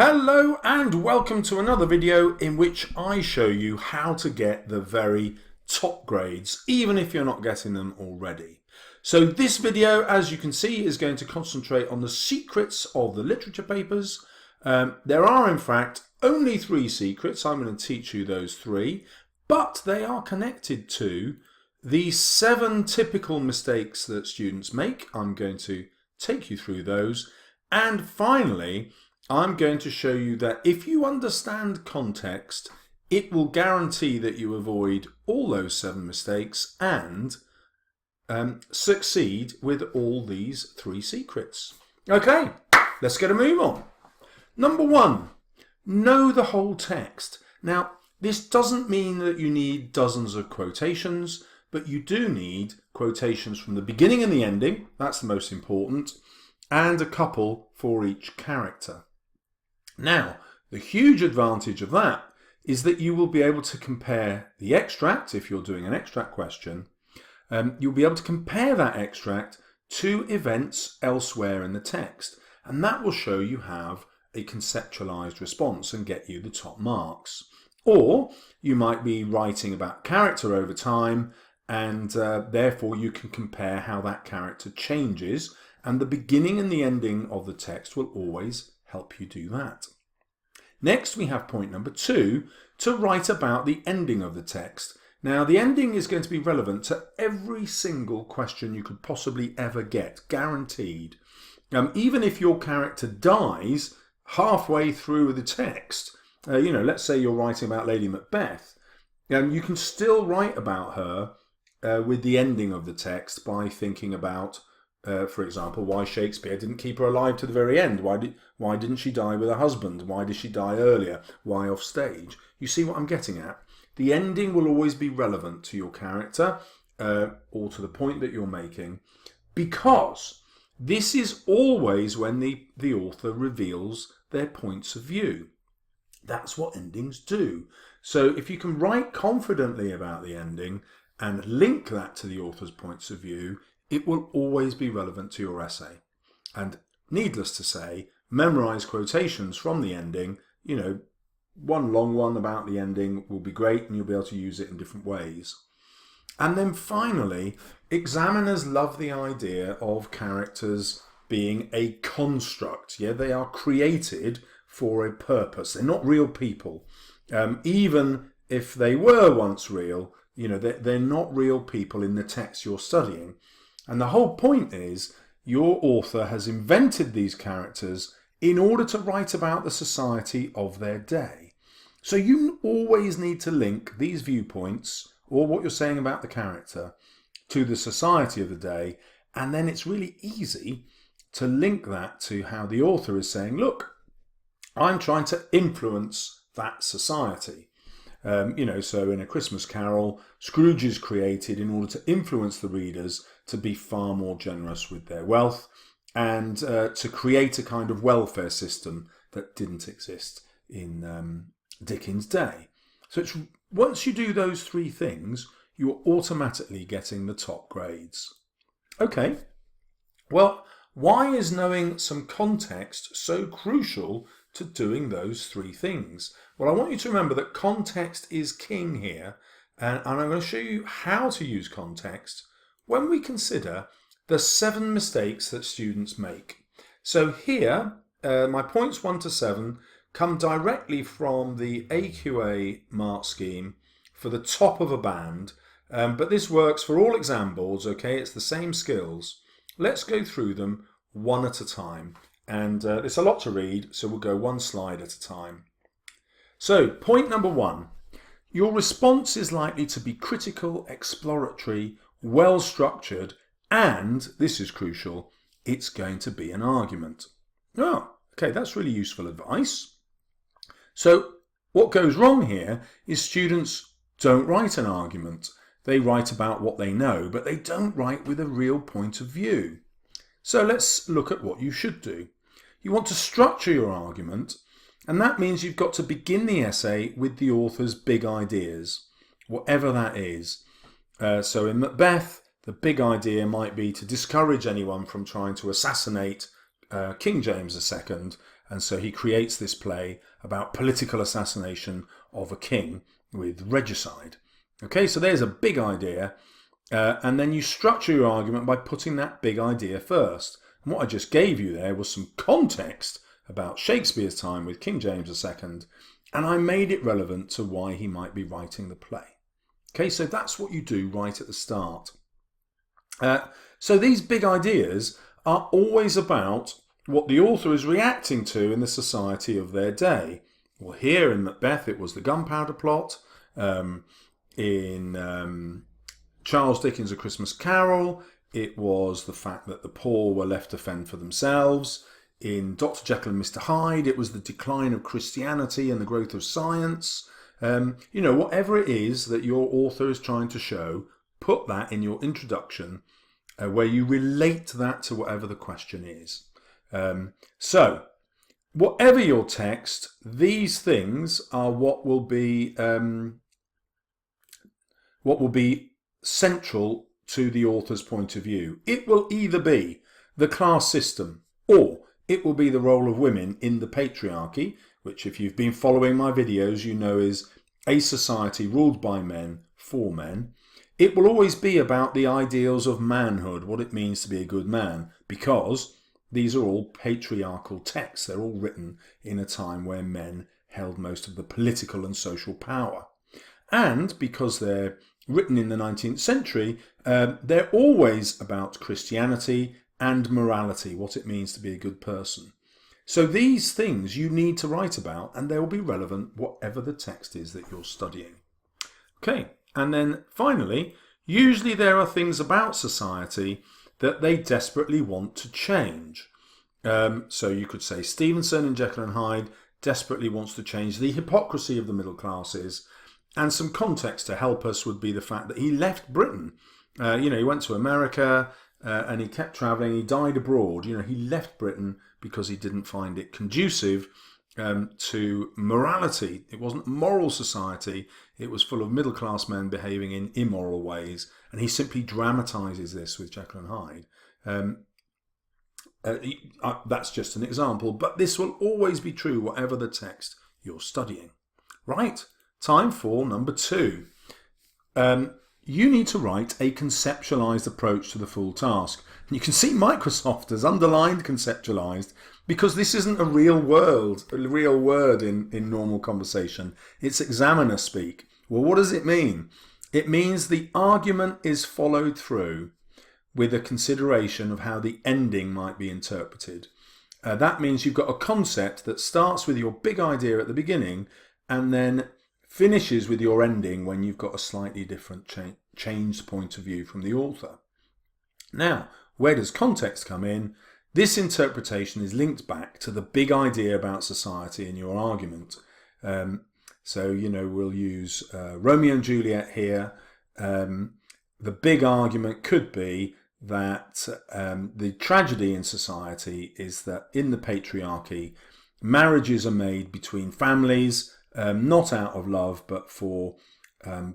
Hello and welcome to another video in which I show you how to get the very top grades, even if you're not getting them already. So this video, as you can see, is going to concentrate on the secrets of the literature papers. There are in fact only 3 secrets. I'm going to teach you those 3, but they are connected to the 7 typical mistakes that students make. I'm going to take you through those, and finally I'm going to show you that if you understand context, it will guarantee that you avoid all those 7 mistakes and succeed with all these 3 secrets. Okay, let's get a move on. Number 1, know the whole text. Now, this doesn't mean that you need dozens of quotations, but you do need quotations from the beginning and the ending. That's the most important, and a couple for each character. Now, the huge advantage of that is that you will be able to compare the extract, if you're doing an extract question, you'll be able to compare that extract to events elsewhere in the text, and that will show you have a conceptualized response and get you the top marks. Or you might be writing about character over time, and therefore you can compare how that character changes, and the beginning and the ending of the text will always help you do that. Next, we have point number 2, to write about the ending of the text. Now, the ending is going to be relevant to every single question you could possibly ever get, guaranteed. Even if your character dies halfway through the text, let's say you're writing about Lady Macbeth, you can still write about her with the ending of the text by thinking about for example, why Shakespeare didn't keep her alive to the very end. Why didn't she die with her husband? Why did she die earlier? Why off stage? You see what I'm getting at? The ending will always be relevant to your character or to the point that you're making, because this is always when the author reveals their points of view. That's what endings do. So if you can write confidently about the ending and link that to the author's points of view, it will always be relevant to your essay. And needless to say, memorize quotations from the ending. One long one about the ending will be great, and you'll be able to use it in different ways. And then finally, examiners love the idea of characters being a construct. Yeah, they are created for a purpose. They're not real people. Even if they were once real, they're not real people in the text you're studying. And the whole point is your author has invented these characters in order to write about the society of their day. So you always need to link these viewpoints, or what you're saying about the character, to the society of the day, and then it's really easy to link that to how the author is saying, look, I'm trying to influence that society. So in A Christmas Carol, Scrooge is created in order to influence the readers to be far more generous with their wealth and to create a kind of welfare system that didn't exist in Dickens' day. So once you do those 3 things, you're automatically getting the top grades. Okay, well, why is knowing some context so crucial to doing those 3 things? Well, I want you to remember that context is king here, and I'm going to show you how to use context when we consider the 7 mistakes that students make. So here, my points 1 to 7 come directly from the AQA mark scheme for the top of a band, but this works for all exam boards, okay? It's the same skills. Let's go through them one at a time, and it's a lot to read, so we'll go one slide at a time. So, point number 1, your response is likely to be critical, exploratory, well-structured, and, this is crucial, it's going to be an argument. Oh, okay, that's really useful advice. So, what goes wrong here is students don't write an argument. They write about what they know, but they don't write with a real point of view. So let's look at what you should do. You want to structure your argument, and that means you've got to begin the essay with the author's big ideas, whatever that is. So in Macbeth, the big idea might be to discourage anyone from trying to assassinate King James II And so he creates this play about political assassination of a king with regicide. Okay, so there's a big idea. And then you structure your argument by putting that big idea first. And what I just gave you there was some context about Shakespeare's time with King James II, and I made it relevant to why he might be writing the play. Okay, so that's what you do right at the start. So these big ideas are always about what the author is reacting to in the society of their day. Well, here in Macbeth, it was the gunpowder plot. In Charles Dickens' A Christmas Carol, it was the fact that the poor were left to fend for themselves. In Dr. Jekyll and Mr. Hyde, it was the decline of Christianity and the growth of science. Whatever it is that your author is trying to show, put that in your introduction where you relate that to whatever the question is. So, whatever your text, these things are what will be central to the author's point of view. It will either be the class system, or it will be the role of women in the patriarchy, which, if you've been following my videos, you know is a society ruled by men for men. It will always be about the ideals of manhood, what it means to be a good man, because these are all patriarchal texts. They're all written in a time where men held most of the political and social power. And because they're written in the 19th century, they're always about Christianity and morality, what it means to be a good person. So these things you need to write about, and they will be relevant whatever the text is that you're studying. Okay, and then finally, usually there are things about society that they desperately want to change. So you could say Stevenson in Jekyll and Hyde desperately wants to change the hypocrisy of the middle classes. And some context to help us would be the fact that he left Britain. He went to America and he kept travelling. He died abroad. He left Britain because he didn't find it conducive to morality. It wasn't a moral society. It was full of middle-class men behaving in immoral ways. And he simply dramatises this with Jekyll and Hyde. That's just an example. But this will always be true, whatever the text you're studying. Right? Time for number 2. You need to write a conceptualized approach to the full task. And you can see Microsoft has underlined conceptualized because this isn't a real word in normal conversation. It's examiner speak. Well, what does it mean? It means the argument is followed through with a consideration of how the ending might be interpreted. That means you've got a concept that starts with your big idea at the beginning and then finishes with your ending when you've got a slightly different changed point of view from the author. Now, where does context come in? This interpretation is linked back to the big idea about society in your argument. We'll use Romeo and Juliet here. The big argument could be that the tragedy in society is that in the patriarchy, marriages are made between families, not out of love, but for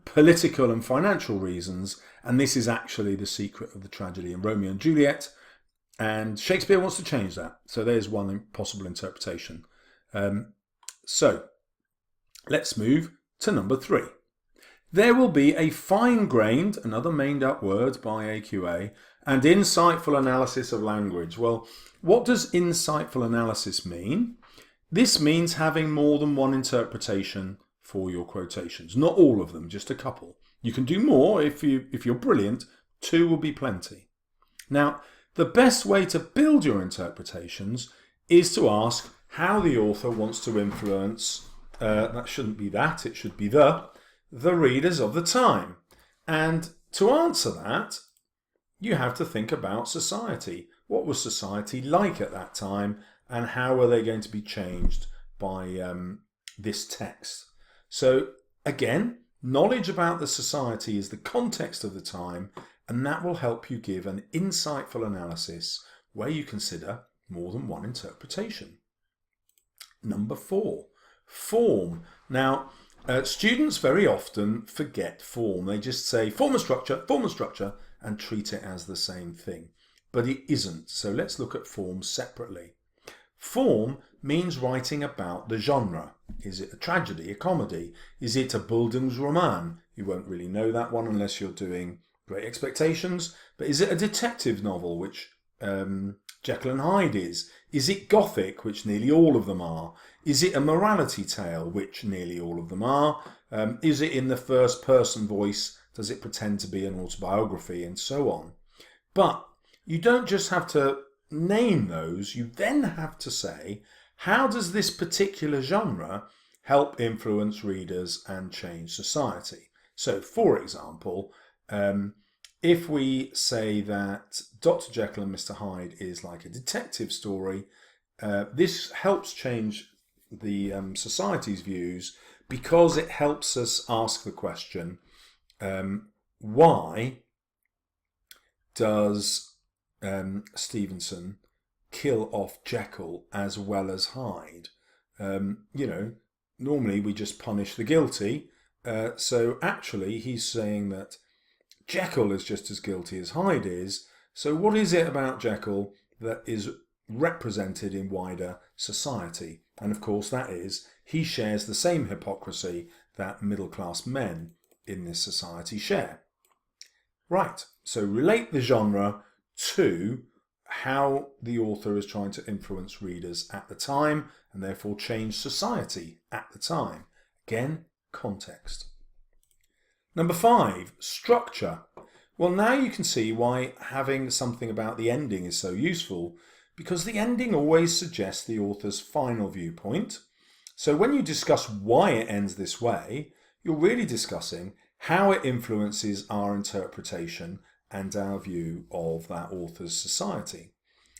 political and financial reasons. And this is actually the secret of the tragedy in Romeo and Juliet. And Shakespeare wants to change that. So there's one possible interpretation. So let's move to number 3. There will be a fine-grained, another made-up word by AQA, and insightful analysis of language. Well, what does insightful analysis mean? This means having more than one interpretation for your quotations. Not all of them, just a couple. You can do more if you're brilliant. 2 will be plenty. Now, the best way to build your interpretations is to ask how the author wants to influence, that shouldn't be that, it should be the readers of the time. And to answer that, you have to think about society. What was society like at that time, and how are they going to be changed by this text? So again, knowledge about the society is the context of the time, and that will help you give an insightful analysis where you consider more than one interpretation. Number 4, form. Now, students very often forget form. They just say form and structure, and treat it as the same thing. But it isn't. So let's look at form separately. Form means writing about the genre. Is it a tragedy, a comedy? Is it a Bildungsroman? You won't really know that one unless you're doing Great Expectations. But is it a detective novel, which Jekyll and Hyde is? Is it Gothic, which nearly all of them are? Is it a morality tale, which nearly all of them are? Is it in the first person voice? Does it pretend to be an autobiography, and so on? But you don't just have to name those, you then have to say, how does this particular genre help influence readers and change society? So, for example, if we say that Dr. Jekyll and Mr. Hyde is like a detective story, this helps change the society's views because it helps us ask the question, why does Stevenson kill off Jekyll as well as Hyde? Normally we just punish the guilty. So actually he's saying that Jekyll is just as guilty as Hyde is. So what is it about Jekyll that is represented in wider society? And of course that is, he shares the same hypocrisy that middle-class men in this society share. Right, so relate the genre to how the author is trying to influence readers at the time and therefore change society at the time. Again, context. Number 5, structure. Well, now you can see why having something about the ending is so useful, because the ending always suggests the author's final viewpoint. So when you discuss why it ends this way, you're really discussing how it influences our interpretation and our view of that author's society.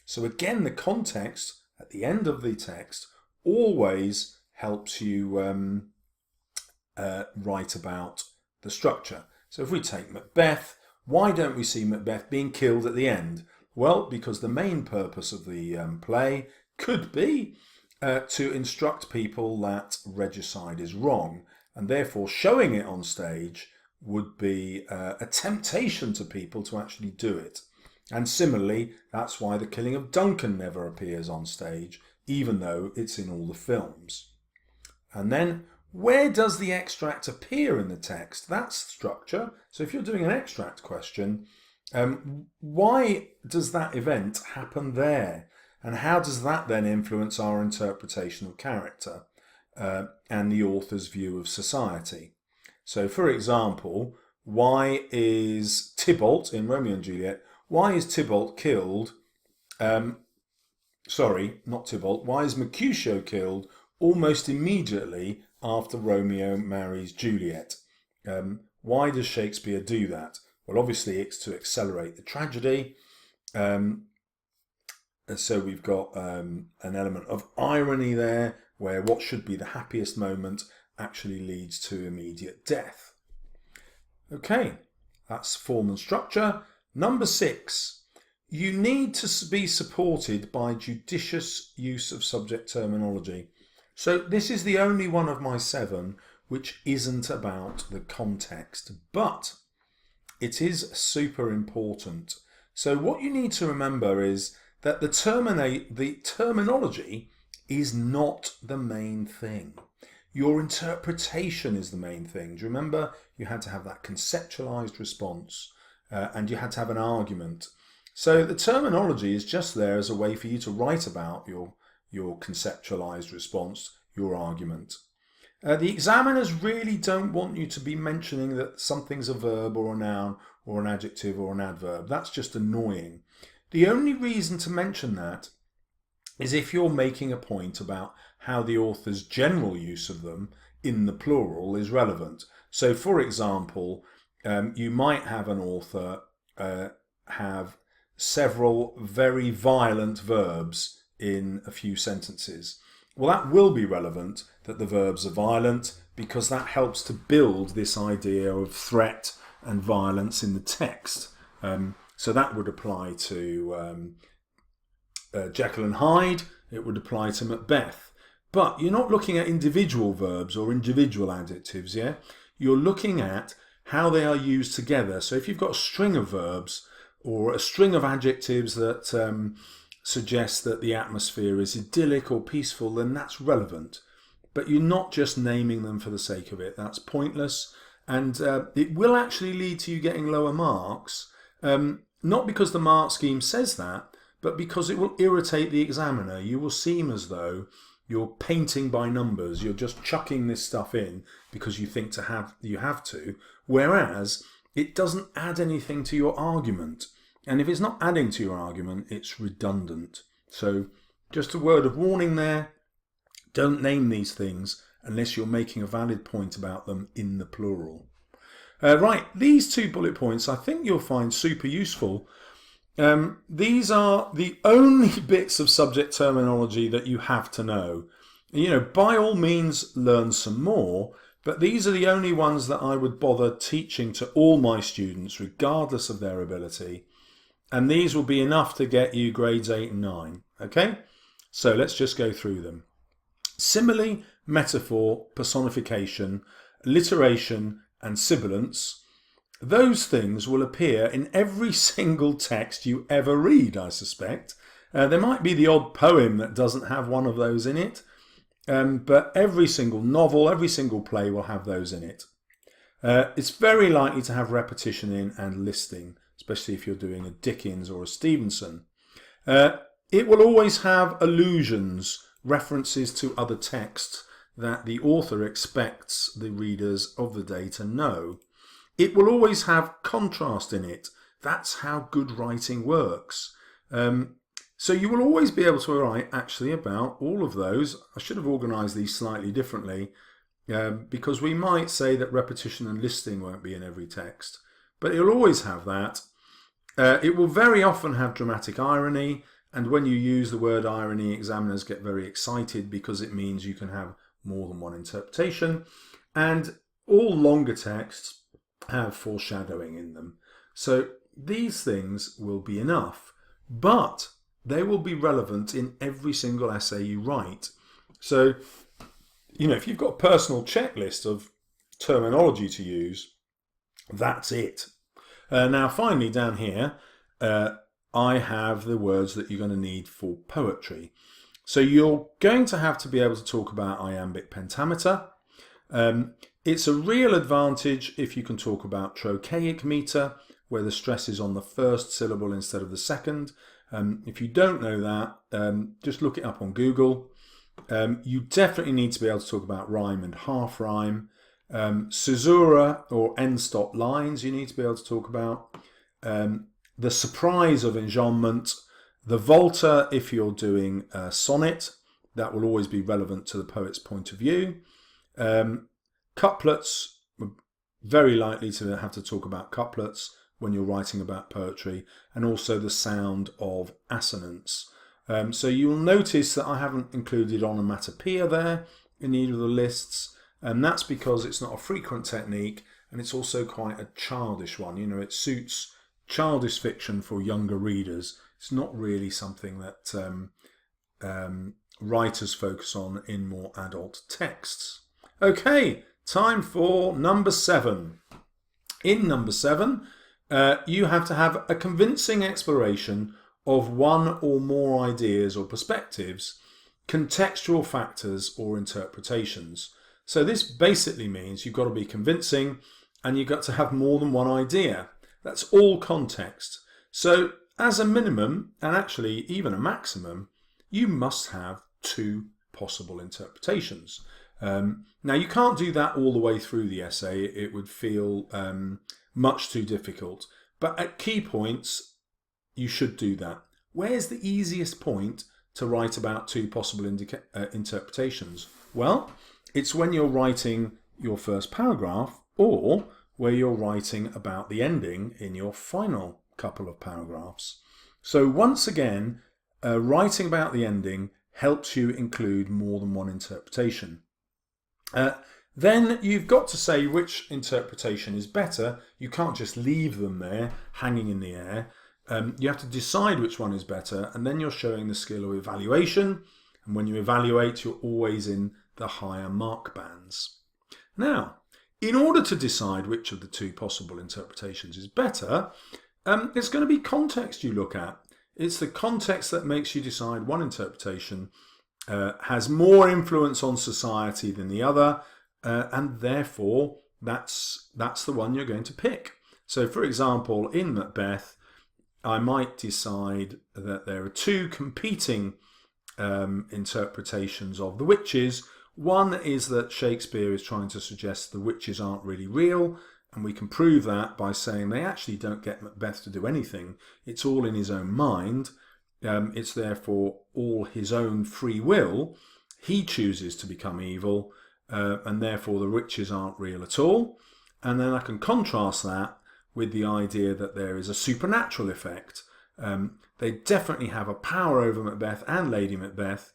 So again, the context at the end of the text always helps you write about the structure. So if we take Macbeth, why don't we see Macbeth being killed at the end? Well, because the main purpose of the play could be to instruct people that regicide is wrong, and therefore showing it on stage would be a temptation to people to actually do it. And similarly, that's why the killing of Duncan never appears on stage, even though it's in all the films. And then, where does the extract appear in the text? That's structure. So if you're doing an extract question, why does that event happen there? And how does that then influence our interpretation of character and the author's view of society? So, for example, why is Tybalt, in Romeo and Juliet, why is Tybalt killed, sorry, not Tybalt, why is Mercutio killed almost immediately after Romeo marries Juliet? Why does Shakespeare do that? Well, obviously it's to accelerate the tragedy. So we've got an element of irony there, where what should be the happiest moment actually leads to immediate death. Okay, that's form and structure. Number 6, you need to be supported by judicious use of subject terminology. So this is the only one of my 7 which isn't about the context, but it is super important. So what you need to remember is that the terminology is not the main thing. Your interpretation is the main thing. Do you remember you had to have that conceptualized response and you had to have an argument? So the terminology is just there as a way for you to write about your conceptualized response, your argument. The examiners really don't want you to be mentioning that something's a verb or a noun or an adjective or an adverb. That's just annoying. The only reason to mention that is if you're making a point about how the author's general use of them in the plural is relevant. So, for example, you might have an author have several very violent verbs in a few sentences. Well, that will be relevant that the verbs are violent because that helps to build this idea of threat and violence in the text. So that would apply to Jekyll and Hyde, it would apply to Macbeth. But you're not looking at individual verbs or individual adjectives, yeah? You're looking at how they are used together. So if you've got a string of verbs or a string of adjectives that suggests that the atmosphere is idyllic or peaceful, then that's relevant. But you're not just naming them for the sake of it. That's pointless. And it will actually lead to you getting lower marks, not because the mark scheme says that, but because it will irritate the examiner. You will seem as though you're painting by numbers. You're just chucking this stuff in because you think you have to, whereas it doesn't add anything to your argument. And if it's not adding to your argument, it's redundant. So just a word of warning there. Don't name these things unless you're making a valid point about them in the plural. Right, these 2 bullet points I think you'll find super useful. These are the only bits of subject terminology that you have to know. You know, by all means, learn some more, but these are the only ones that I would bother teaching to all my students, regardless of their ability. And these will be enough to get you grades 8 and 9. Okay, so let's just go through them. Simile, metaphor, personification, alliteration, and sibilance. Those things will appear in every single text you ever read, I suspect. There might be the odd poem that doesn't have one of those in it, but every single novel, every single play will have those in it. It's very likely to have repetition in and listing, especially if you're doing a Dickens or a Stevenson. It will always have allusions, references to other texts that the author expects the readers of the day to know. It will always have contrast in it. That's how good writing works. So you will always be able to write actually about all of those. I should have organised these slightly differently because we might say that repetition and listing won't be in every text, but it'll always have that. It will very often have dramatic irony, and when you use the word irony, examiners get very excited because it means you can have more than one interpretation. And all longer texts have foreshadowing in them. So these things will be enough, but they will be relevant in every single essay you write. So, you know, if you've got a personal checklist of terminology to use, that's it. Now, finally, down here, I have the words that you're going to need for poetry. So you're going to have to be able to talk about iambic pentameter. It's a real advantage if you can talk about trochaic meter, where the stress is on the first syllable instead of the second. If you don't know that, just look it up on Google. You definitely need to be able to talk about rhyme and half rhyme. Caesura or end-stop lines you need to be able to talk about. The surprise of enjambment. The volta if you're doing a sonnet. That will always be relevant to the poet's point of view. Couplets, very likely to have to talk about couplets when you're writing about poetry, and also the sound of assonance. So you'll notice that I haven't included onomatopoeia there in either of the lists, and that's because it's not a frequent technique, and it's also quite a childish one. You know, it suits childish fiction for younger readers. It's not really something that writers focus on in more adult texts. Okay, time for number 7. In number 7, you have to have a convincing exploration of one or more ideas or perspectives, contextual factors or interpretations. So this basically means you've got to be convincing and you've got to have more than one idea. That's all context. So as a minimum, and actually even a maximum, you must have 2 possible interpretations. Now you can't do that all the way through the essay. It would feel much too difficult. But at key points, you should do that. Where's the easiest point to write about 2 possible interpretations? Well, it's when you're writing your first paragraph, or where you're writing about the ending in your final couple of paragraphs. So once again, writing about the ending helps you include more than one interpretation. Then you've got to say which interpretation is better. You can't just leave them there hanging in the air. You have to decide which one is better, and then you're showing the skill of evaluation. And when you evaluate, you're always in the higher mark bands. Now, in order to decide which of the 2 possible interpretations is better, it's going to be context you look at. It's the context that makes you decide one interpretation has more influence on society than the other, and therefore that's the one you're going to pick. So, for example, in Macbeth, I might decide that there are two competing interpretations of the witches. One is that Shakespeare is trying to suggest the witches aren't really real, and we can prove that by saying they actually don't get Macbeth to do anything. It's all in his own mind. It's therefore all his own free will. He chooses to become evil, and therefore the witches aren't real at all. And then I can contrast that with the idea that there is a supernatural effect. They definitely have a power over Macbeth and Lady Macbeth.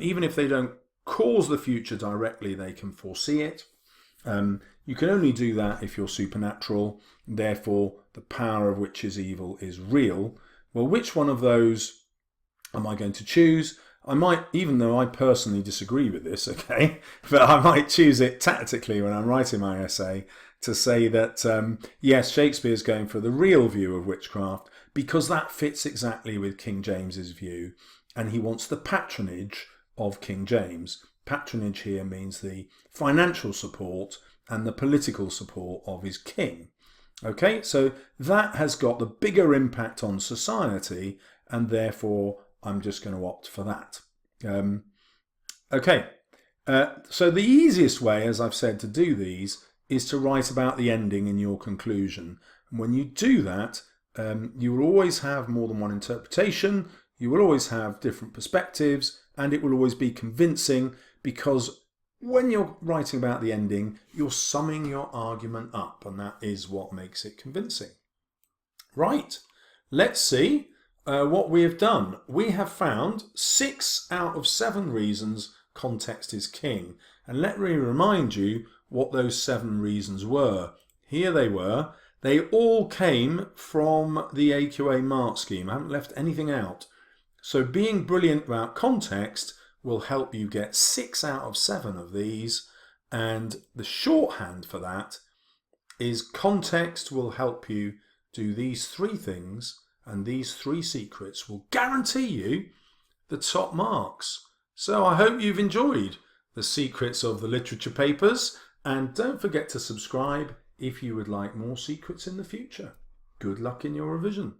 Even if they don't cause the future directly, they can foresee it. You can only do that if you're supernatural. Therefore, the power of which is evil is real. Well, which one of those am I going to choose? I might, even though I personally disagree with this, okay, but I might choose it tactically when I'm writing my essay to say that, yes, Shakespeare's going for the real view of witchcraft because that fits exactly with King James's view, and he wants the patronage of King James. Patronage here means the financial support and the political support of his king. Okay, so that has got the bigger impact on society, and therefore I'm just going to opt for that. So the easiest way, as I've said, to do these is to write about the ending in your conclusion. And when you do that, you will always have more than one interpretation, you will always have different perspectives, and it will always be convincing, because when you're writing about the ending, you're summing your argument up, and that is what makes it convincing. Right, let's see what we have done. We have found 6 out of 7 reasons context is king. And let me remind you what those 7 reasons were. Here they were. They all came from the AQA mark scheme. I haven't left anything out. So being brilliant about context will help you get 6 out of 7 of these. And the shorthand for that is context will help you do these 3 things, and these 3 secrets will guarantee you the top marks. So I hope you've enjoyed the secrets of the literature papers, and don't forget to subscribe if you would like more secrets in the future. Good luck in your revision.